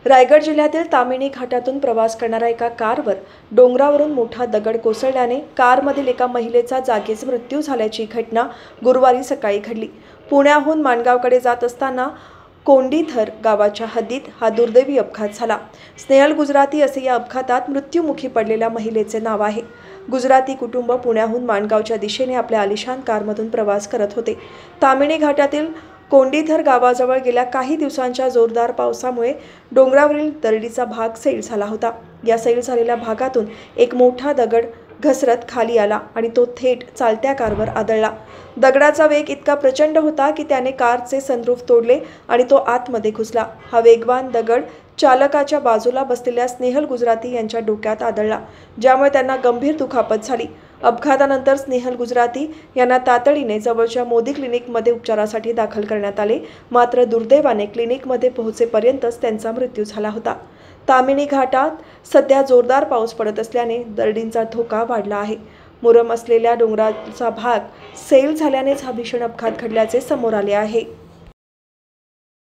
रायगड जिल्ह्यातील तामिणी घाटातून प्रवास करणाऱ्या एका कारवर डोंगरावरून मोठा दगड कोसळल्याने कारमधील एका महिलेचा जागीच मृत्यू झाल्याची घटना गुरुवारी सकाळी घडली। पुण्याहून माणगावकडे जात असताना कोंडीथर गावाच्या हद्दीत हा दुर्दैवी अपघात झाला। स्नेहल गुजराती असे या अपघातात मृत्युमुखी पडलेल्या महिलेचे नाव आहे। गुजराती कुटुंब पुण्याहून माणगावच्या दिशेने आपल्या आलिशान कारमधून प्रवास करत होते। तामिणी घाटातील कोंडीथर गावाजवळ गेल्या काही दिवसांच्या जोरदार पावसामुळे डोंगरावरील दरडीचा भाग सैल झाला होता। या सैल झालेल्या भागातून एक मोठा दगड घसरत खाली आला आणि तो थेट चालत्या कारवर आदळला। दगडाचा वेग इतका प्रचंड होता की त्याने कारचे सनरूफ तोडले आणि तो आतमध्ये घुसला। हा वेगवान दगड चालकाच्या बाजूला बसलेल्या स्नेहल गुजराती यांच्या डोक्यात आदळला, ज्यामुळे त्यांना गंभीर दुखापत झाली। अपघातानंतर स्नेहल गुजराती यांना तातडीने जवळच्या मोदी क्लिनिकमध्ये उपचारासाठी दाखल करण्यात आले, मात्र दुर्दैवाने क्लिनिकमध्ये पोहोचेपर्यंतच त्यांचा मृत्यू झाला होता। तामिणी घाटात सध्या जोरदार पाऊस पडत असल्याने दरडींचा धोका वाढला आहे। मुरम असलेल्या डोंगराचा भाग सैल झाल्यानेच हा भीषण अपघात घडल्याचे समोर आले आहे।